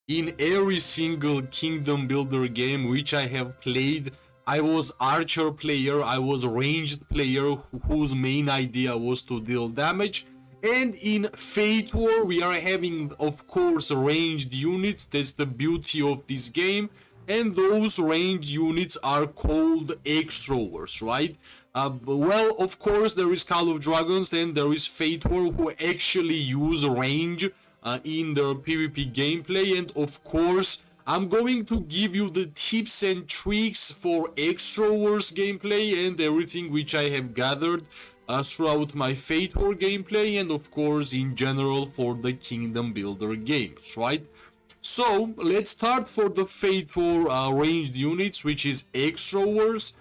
in every single kingdom builder game which I have played. I was archer player, I was ranged player whose main idea was to deal damage. And in Fate War we are having, of course, ranged units. That's the beauty of this game. And those ranged units are called Axethrowers, right? Well, of course, there is Call of Dragons and there is Fate War who actually use range in their PvP gameplay. And of course, I'm going to give you the tips and tricks for Axethrowers gameplay and everything which I have gathered throughout my Fate War gameplay, and of course in general for the Kingdom Builder games, right? So let's start for the Fate War ranged units, which is Axethrowers,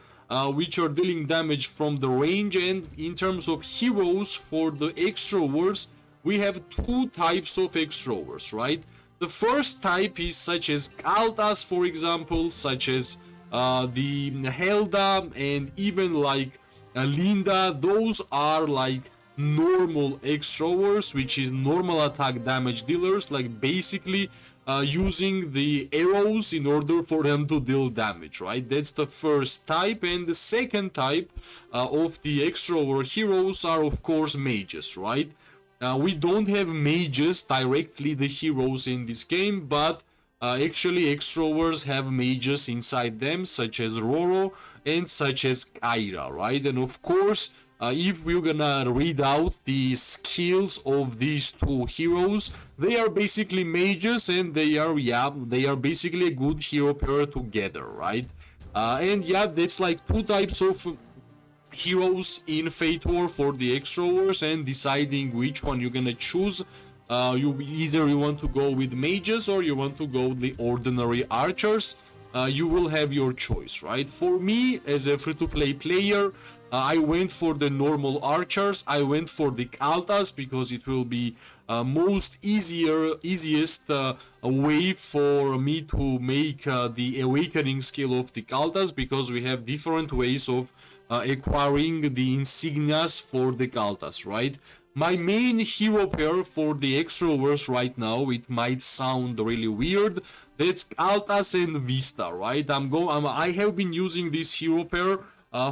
which are dealing damage from the range. And in terms of heroes for the Axethrowers, we have two types of Axethrowers, right? The first type is such as Kaltas, for example, such as the Helda, and even like Linda. Those are like normal Axethrowers, which is normal attack damage dealers, like basically using the arrows in order for them to deal damage, right? That's the first type. And the second type of the Axethrower heroes are, of course, mages, right? We don't have mages directly, the heroes in this game, but actually Axethrowers have mages inside them, such as Roro and such as Kyra, right? And of course, if we're gonna read out the skills of these two heroes, they are basically mages, and they are basically a good hero pair together, right? And yeah, that's like two types of heroes in Fate War for the Axethrowers, and deciding which one you're gonna choose. You want to go with mages or you want to go with the ordinary archers. You will have your choice, right? For me, as a free-to-play player, I went for the normal archers. I went for the Kaltas because it will be easiest way for me to make the awakening skill of the Kaltas, because we have different ways of acquiring the insignias for the Kaltas, right? My main hero pair for the Axethrowers right now, it might sound really weird, that's Kaltas and Vista, right? I have been using this hero pair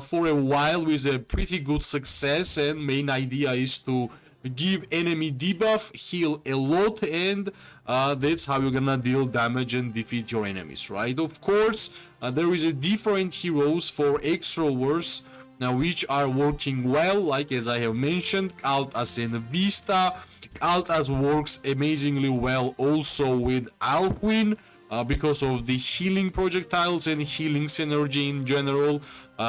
for a while with a pretty good success, and main idea is to give enemy debuff, heal a lot, and that's how you're gonna deal damage and defeat your enemies, right? Of course, there is a different heroes for Axethrowers now which are working well, like as I have mentioned, Kaltas and Vista. Kaltas works amazingly well also with Alcuin, because of the healing projectiles and healing synergy in general.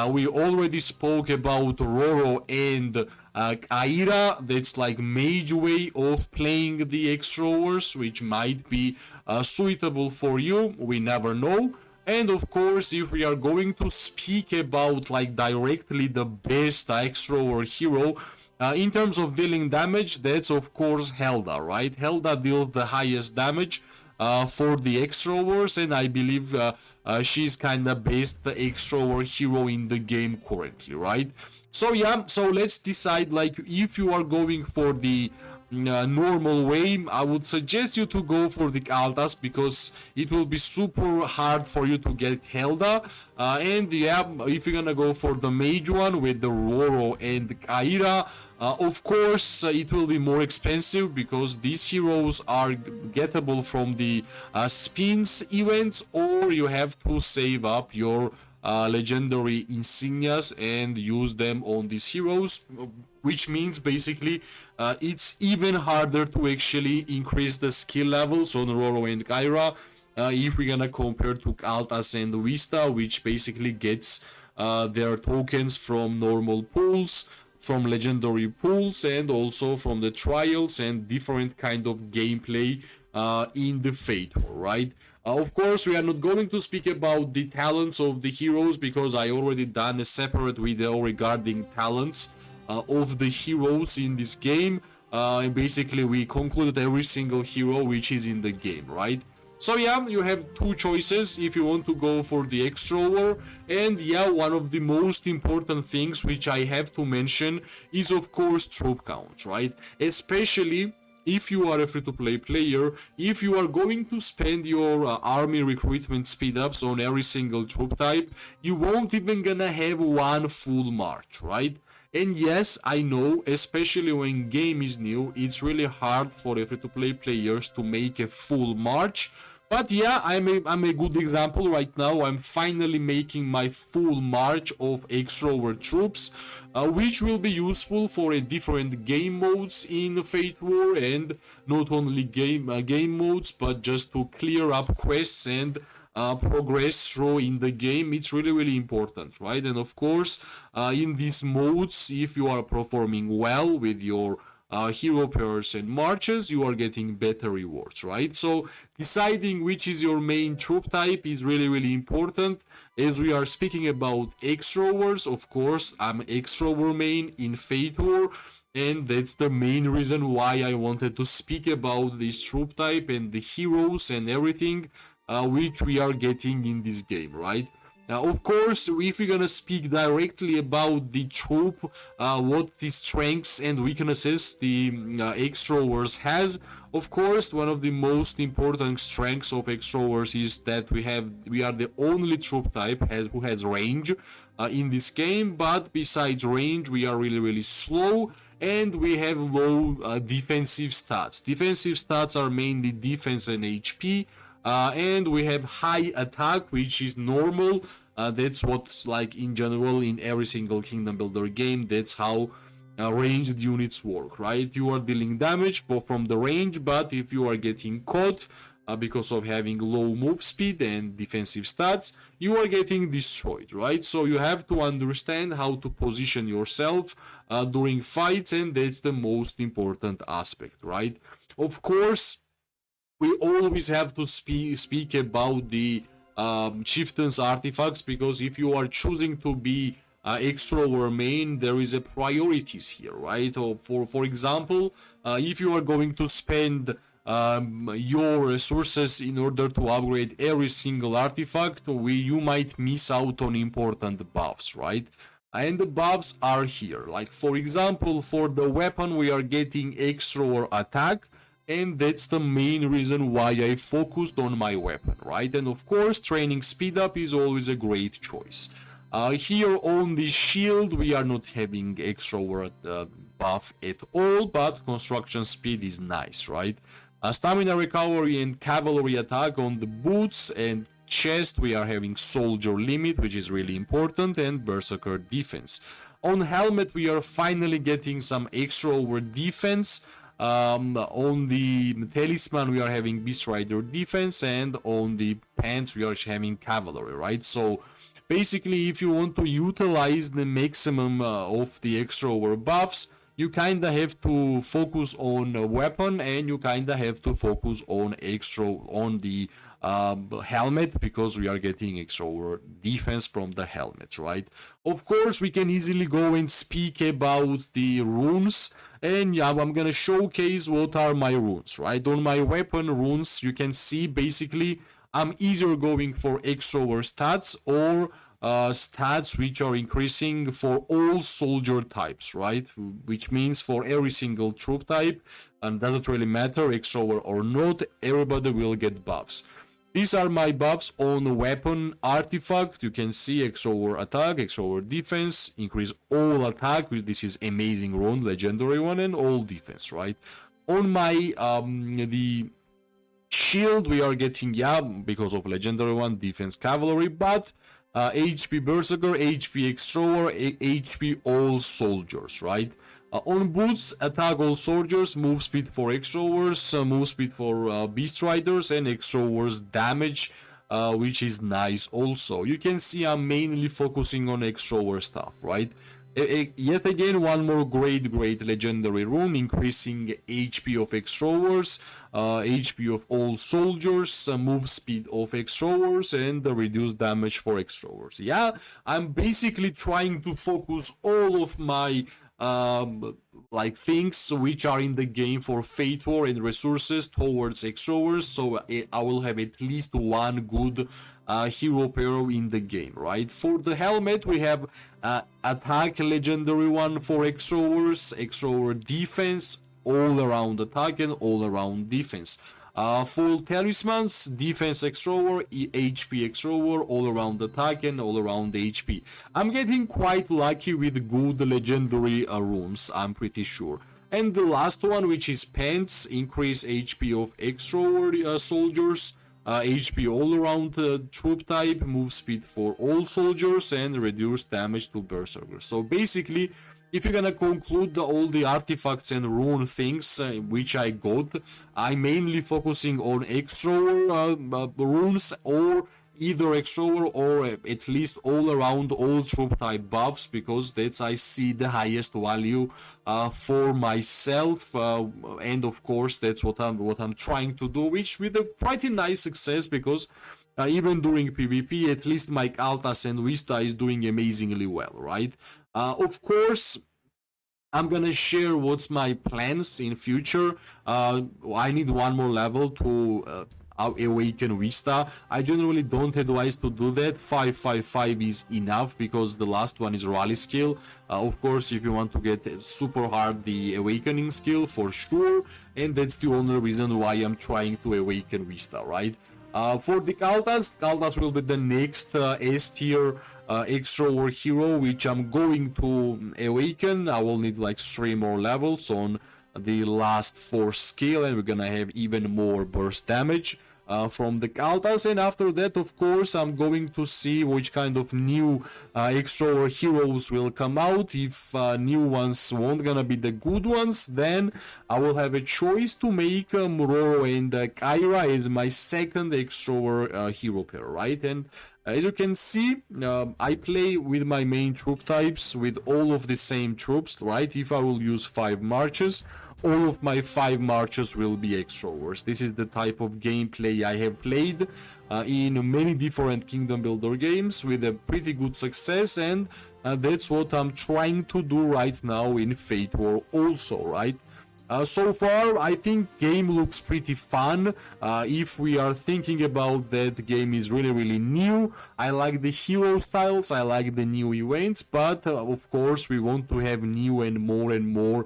We already spoke about Roro and Kyra. That's like mage way of playing the Axethrowers, which might be suitable for you. We never know. And of course, if we are going to speak about like directly the best Axethrower hero, in terms of dealing damage, that's of course Helda, right? Helda deals the highest damage for the Axethrowers, and I believe she's kinda best Axethrower hero in the game currently, right? So yeah, so let's decide, like, if you are going for the normal way, I would suggest you to go for the Kaltas, because it will be super hard for you to get Helda. And yeah, if you're gonna go for the mage one with the Roro and Kyra, of course it will be more expensive, because these heroes are gettable from the spins events, or you have to save up your legendary insignias and use them on these heroes, which means basically it's even harder to actually increase the skill levels on Roro and Kyra if we're gonna compare to Kaltas and Vista, which basically gets their tokens from normal pools, from legendary pools, and also from the trials and different kind of gameplay in the Fate War, right? Of course, we are not going to speak about the talents of the heroes, because I already done a separate video regarding talents of the heroes in this game, and basically we concluded every single hero which is in the game, right? So yeah, you have two choices if you want to go for the Axethrower. And yeah, one of the most important things which I have to mention is of course troop count, right? Especially if you are a free-to-play player, if you are going to spend your army recruitment speed-ups on every single troop type, you won't even gonna have one full march, right? And yes, I know, especially when game is new, it's really hard for free-to-play players to make a full march. But yeah, I'm a good example right now. I'm finally making my full march of Axethrower troops, which will be useful for a different game modes in Fate War, and not only game modes, but just to clear up quests and progress through in the game. It's really important, right? And of course, in these modes, if you are performing well with your hero pairs and marches, you are getting better rewards, right? So deciding which is your main troop type is really important. As we are speaking about Axethrowers, of course, I'm Axethrower main in Fate War, and that's the main reason why I wanted to speak about this troop type and the heroes and everything which we are getting in this game, right? Of course, if we're gonna speak directly about the troop, what the strengths and weaknesses the Axethrowers has, of course, one of the most important strengths of Axethrowers is that we are the only troop type who has range in this game. But besides range, we are really slow, and we have low defensive stats. Defensive stats are mainly defense and HP. And we have high attack, which is normal. That's what's like in general in every single Kingdom Builder game. That's how ranged units work, right? You are dealing damage from the range, but if you are getting caught because of having low move speed and defensive stats, you are getting destroyed, right? So you have to understand how to position yourself during fights, and that's the most important aspect, right? Of course, we always have to speak about the chieftain's artifacts, because if you are choosing to be Axethrower main, there is a priorities here, right? Or for example, if you are going to spend your resources in order to upgrade every single artifact, you might miss out on important buffs, right? And the buffs are here. Like for example, for the weapon, we are getting Axethrower attack, and that's the main reason why I focused on my weapon, right? And of course, training speed up is always a great choice. Here on the shield, we are not having Axethrower buff at all, but construction speed is nice, right? Stamina recovery and cavalry attack on the boots and chest, we are having soldier limit, which is really important, and berserker defense. On helmet, we are finally getting some Axethrower defense. On the talisman, we are having Beast Rider defense, and on the pants, we are having cavalry, right? So basically, if you want to utilize the maximum of the Axethrower buffs, you kinda have to focus on a weapon, and you kinda have to focus on the helmet, because we are getting Axethrower defense from the helmet, right? Of course, we can easily go and speak about the runes, and yeah, I'm gonna showcase what are my runes, right? On my weapon runes, you can see basically I'm either going for Axethrower stats or stats which are increasing for all soldier types, right? Which means for every single troop type, and doesn't really matter, Axethrower or not, everybody will get buffs. These are my buffs on weapon artifact. You can see Axethrower attack, Axethrower defense, increase all attack. This is amazing rune, legendary one, and all defense, right? On my the shield, we are getting, yeah, because of legendary one, defense cavalry, but HP berserker, HP Axethrower, HP all soldiers, right? On boots, attack all soldiers, move speed for Axethrowers, move speed for Beast Riders, and Axethrowers damage, which is nice also. You can see I'm mainly focusing on Axethrower stuff, right? Yet again, one more great legendary rune, increasing HP of Axethrowers, HP of all soldiers, move speed of Axethrowers, and the reduced damage for Axethrowers. Yeah, I'm basically trying to focus all of my like things which are in the game for Fate War and resources towards Axethrowers, so I will have at least one good hero pair in the game, right? For the helmet, we have attack legendary one for Axethrowers, Axethrower defense, all around attack and all around defense. For talismans, defense Axethrower, HP Axethrower, all around attack and all around HP. I'm getting quite lucky with good legendary runes, I'm pretty sure. And the last one, which is Pants, increase HP of Axethrower soldiers, HP all around troop type, move speed for all soldiers, and reduce damage to berserkers. So basically, if you're gonna conclude all the artifacts and rune things which I got, I'm mainly focusing on Axethrower runes, or either Axethrower or at least all around all troop type buffs, because that's I see the highest value for myself, and of course that's what I'm trying to do, which with a pretty nice success, because even during PvP, at least my Altas and Vista is doing amazingly well, right? Of course, I'm gonna share what's my plans in future. I need one more level to awaken Vista. I generally don't advise to do that. 555 is enough, because the last one is rally skill. Of course, if you want to get super hard the awakening skill, for sure, and that's the only reason why I'm trying to awaken Vista, right? For the Kaltas will be the next S tier Axethrower hero, which I'm going to awaken. I will need like 3 more levels on the last 4 skill, and we're gonna have even more burst damage from the Kaltas. And after that, of course, I'm going to see which kind of new Axethrower heroes will come out. If new ones won't gonna be the good ones, then I will have a choice to make Muroro and Kyra as my second Axethrower hero pair, right? And as you can see, I play with my main troop types with all of the same troops, right? If I will use 5 marches, all of my 5 marches will be Axethrowers. This is the type of gameplay I have played in many different Kingdom Builder games with a pretty good success, and that's what I'm trying to do right now in Fate War also, right? So far, I think game looks pretty fun. If we are thinking about that, the game is really new. I like the hero styles, I like the new events, but of course we want to have new and more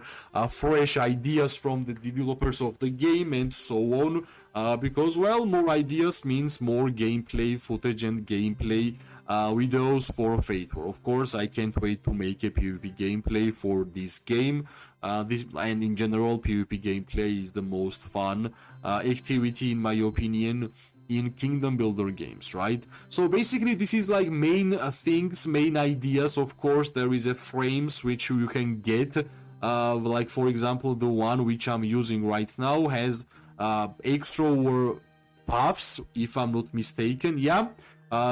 fresh ideas from the developers of the game and so on. Because, well, more ideas means more gameplay footage and gameplay videos for Fate War. Of course, I can't wait to make a PvP gameplay for this game. And in general, PvP gameplay is the most fun activity, in my opinion, in Kingdom Builder games, right? So basically, this is like main things, main ideas. Of course, there is a frames which you can get. Like, for example, the one which I'm using right now has Axethrower buffs, if I'm not mistaken. Yeah.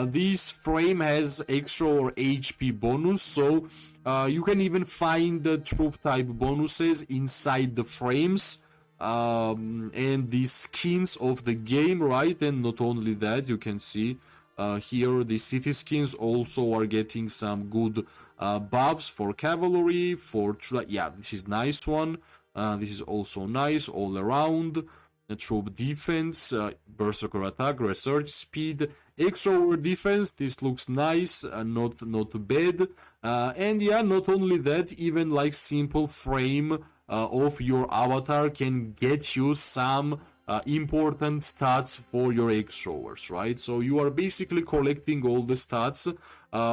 This frame has Axethrower HP bonus, so you can even find the troop type bonuses inside the frames and the skins of the game, right? And not only that, you can see here the city skins also are getting some good buffs for cavalry, yeah, this is nice one. This is also nice all around. Troop defense, berserker attack, research speed, Axethrower defense. This looks nice, not bad. And yeah, not only that, even like simple frame of your avatar can get you some important stats for your Axethrowers, right? So you are basically collecting all the stats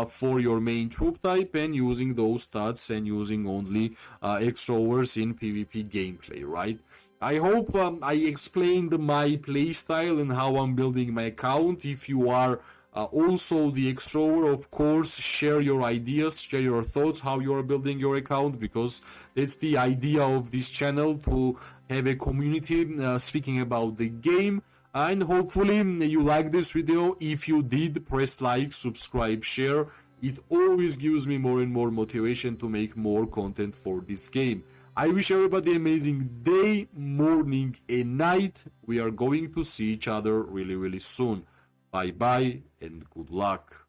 for your main troop type and using those stats and using only Axethrowers in PvP gameplay, right? I hope I explained my playstyle and how I'm building my account. If you are also the Axethrower, of course, share your ideas, share your thoughts, how you are building your account, because that's the idea of this channel, to have a community speaking about the game. And hopefully you like this video. If you did, press like, subscribe, share. It always gives me more and more motivation to make more content for this game. I wish everybody an amazing day, morning and night. We are going to see each other really soon. Bye bye and good luck.